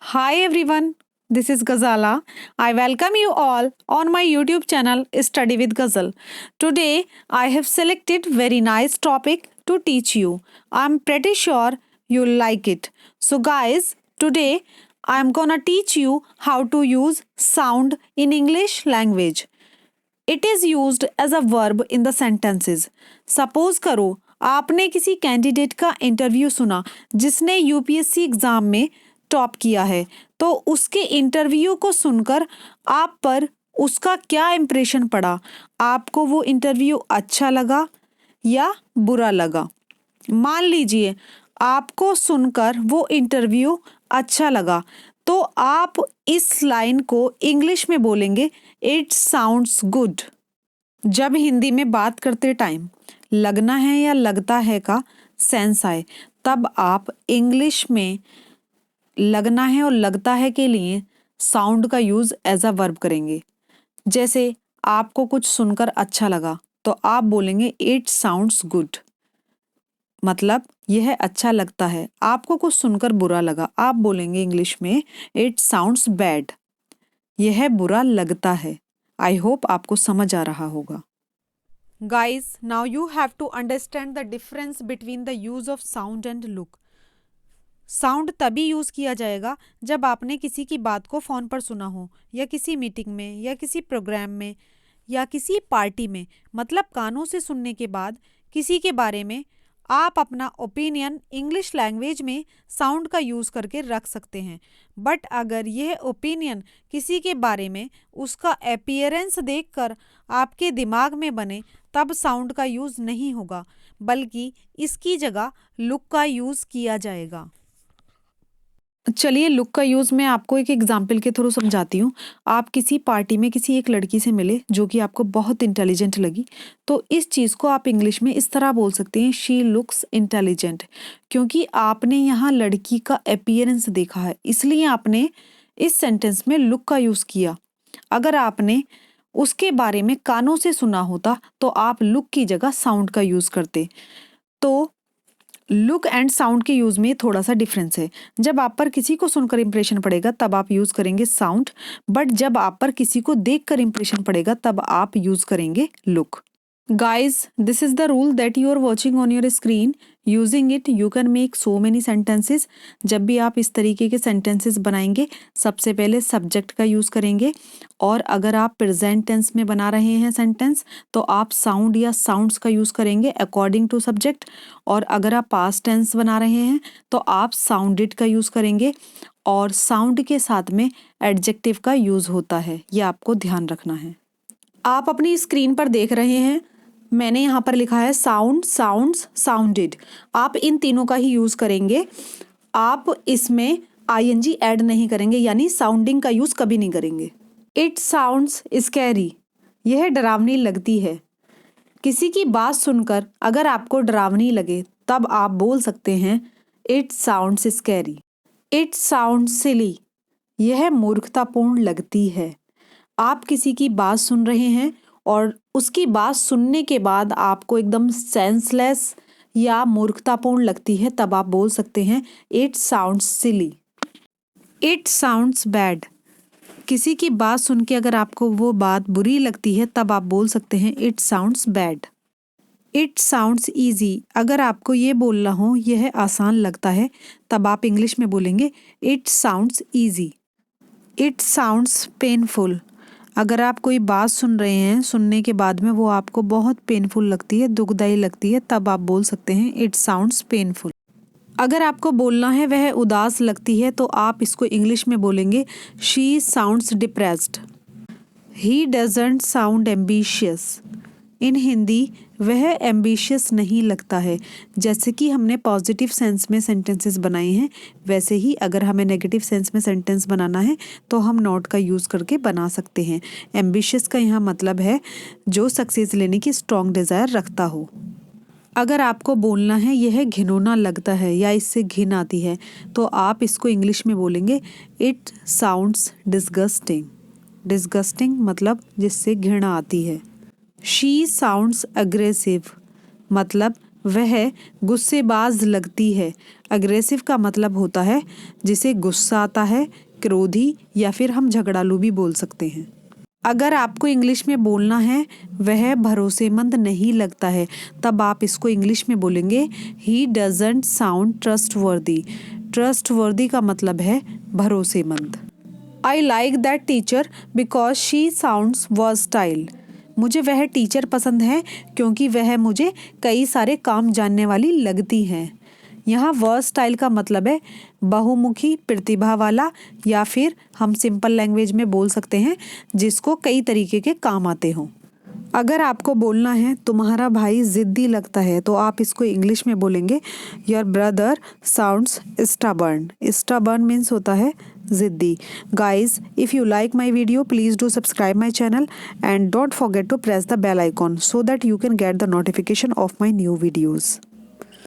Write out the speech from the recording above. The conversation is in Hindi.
Hi everyone, this is Ghazala. I welcome you all on my YouTube channel Study with Ghazal. Today I have selected very nice topic to teach you. I'm pretty sure you'll like it. So guys, today I'm gonna teach you how to use sound in English language. It is used as a verb in the sentences. Suppose करो आपने किसी कैंडिडेट का इंटरव्यू सुना जिसने यूपीएससी एग्जाम में टॉप किया है, तो उसके इंटरव्यू को सुनकर आप पर उसका क्या इम्प्रेशन पड़ा? आपको वो इंटरव्यू अच्छा लगा या बुरा लगा? मान लीजिए आपको सुनकर वो इंटरव्यू अच्छा लगा, तो आप इस लाइन को इंग्लिश में बोलेंगे इट साउंड्स गुड. जब हिंदी में बात करते टाइम लगना है या लगता है का सेंस आए, तब आप इंग्लिश में लगना है और लगता है के लिए साउंड का यूज एज अ वर्ब करेंगे. जैसे आपको कुछ सुनकर अच्छा लगा तो आप बोलेंगे इट साउंड्स गुड, मतलब यह अच्छा लगता है. आपको कुछ सुनकर बुरा लगा, आप बोलेंगे इंग्लिश में इट साउंड्स बैड, यह बुरा लगता है. आई होप आपको समझ आ रहा होगा. Guys, now you have to understand the difference between the use of sound and look. Sound तभी यूज़ किया जाएगा जब आपने किसी की बात को फ़ोन पर सुना हो, या किसी मीटिंग में, या किसी प्रोग्राम में, या किसी पार्टी में. मतलब कानों से सुनने के बाद किसी के बारे में आप अपना ओपिनियन इंग्लिश लैंग्वेज में साउंड का यूज़ करके रख सकते हैं. बट अगर यह ओपिनियन किसी के बारे में उसका अपीयरेंस देखकर आपके दिमाग में बने, तब साउंड का यूज़ नहीं होगा, बल्कि इसकी जगह लुक का यूज़ किया जाएगा. चलिए, लुक का यूज़ मैं आपको एक एग्जाम्पल के थ्रू समझाती हूँ. आप किसी पार्टी में किसी एक लड़की से मिले जो कि आपको बहुत इंटेलिजेंट लगी, तो इस चीज़ को आप इंग्लिश में इस तरह बोल सकते हैं शी लुक्स इंटेलिजेंट. क्योंकि आपने यहाँ लड़की का अपीयरेंस देखा है, इसलिए आपने इस सेंटेंस में लुक का यूज़ किया. अगर आपने उसके बारे में कानों से सुना होता तो आप लुक की जगह साउंड का यूज़ करते. तो लुक एंड साउंड के यूज़ में थोड़ा सा डिफरेंस है. जब आप पर किसी को सुनकर इंप्रेशन पड़ेगा तब आप यूज़ करेंगे साउंड, बट जब आप पर किसी को देखकर इंप्रेशन पड़ेगा तब आप यूज़ करेंगे look. Guys, this is the rule that you are watching on your screen. Using it, you can make so many sentences. जब भी आप इस तरीके के sentences बनाएंगे, सबसे पहले subject का यूज़ करेंगे, और अगर आप present tense में बना रहे हैं sentence तो आप sound या sounds का यूज़ करेंगे according to subject. और अगर आप past tense बना रहे हैं तो आप sounded का यूज़ करेंगे, और sound के साथ में adjective का यूज़ होता है, ये आपको ध्यान रखना है. आप अपनी स्क्रीन पर देख रहे हैं, मैंने यहाँ पर लिखा है साउंड, साउंड्स, साउंडेड. आप इन तीनों का ही यूज़ करेंगे. आप इसमें आईएनजी ऐड नहीं करेंगे, यानी साउंडिंग का यूज़ कभी नहीं करेंगे. इट साउंड्स स्कैरी, यह डरावनी लगती है. किसी की बात सुनकर अगर आपको डरावनी लगे तब आप बोल सकते हैं it sounds scary. It sounds silly, यह मूर्खतापूर्ण लगती है. आप किसी की बात सुन रहे हैं और उसकी बात सुनने के बाद आपको एकदम सेंसलेस या मूर्खतापूर्ण लगती है, तब आप बोल सकते हैं it sounds silly. It sounds bad, किसी की बात सुन के अगर आपको वो बात बुरी लगती है तब आप बोल सकते हैं it sounds bad. It sounds easy, अगर आपको ये बोलना हो यह आसान लगता है, तब आप इंग्लिश में बोलेंगे it sounds easy. It sounds painful, अगर आप कोई बात सुन रहे हैं, सुनने के बाद में वो आपको बहुत पेनफुल लगती है, दुखदाई लगती है, तब आप बोल सकते हैं इट साउंड्स पेनफुल. अगर आपको बोलना है वह उदास लगती है तो आप इसको इंग्लिश में बोलेंगे she sounds depressed. He doesn't sound ambitious, in Hindi वह एम्बिशियस नहीं लगता है. जैसे कि हमने पॉजिटिव सेंस में सेंटेंसेस बनाए हैं, वैसे ही अगर हमें नेगेटिव सेंस में सेंटेंस बनाना है तो हम नॉट का यूज़ करके बना सकते हैं. एम्बिशियस का यहाँ मतलब है जो सक्सेस लेने की स्ट्रॉन्ग डिज़ायर रखता हो. अगर आपको बोलना है यह घिनौना लगता है या इससे घिन आती है, तो आप इसको इंग्लिश में बोलेंगे इट साउंड्स डिस्गस्टिंग. डिस्गस्टिंग मतलब जिससे घृणा आती है. शी साउंड्स अग्रेसिव, मतलब वह गुस्सेबाज लगती है। अग्रेसिव का मतलब होता है जिसे गुस्सा आता है, क्रोधी या फिर हम झगड़ालू भी बोल सकते हैं। अगर आपको इंग्लिश में बोलना है वह भरोसेमंद नहीं लगता है, तब आप इसको इंग्लिश में बोलेंगे ही डजंट साउंड ट्रस्टवर्दी। ट्रस्टवर्दी का मतलब है भरोसेमंद। I like that teacher because she sounds versatile. मुझे वह टीचर पसंद है क्योंकि वह मुझे कई सारे काम जानने वाली लगती हैं। यहाँ वर्सटाइल का मतलब है बहुमुखी, प्रतिभा वाला, या फिर हम सिंपल लैंग्वेज में बोल सकते हैं जिसको कई तरीके के काम आते हों। अगर आपको बोलना है तुम्हारा भाई ज़िद्दी लगता है, तो आप इसको इंग्लिश में बोलेंगे your brother sounds stubborn. Stubborn means होता है ज़िद्दी। Guys, if you like my video please do subscribe my channel and don't forget to press the bell icon so that you can get the notification of my new videos.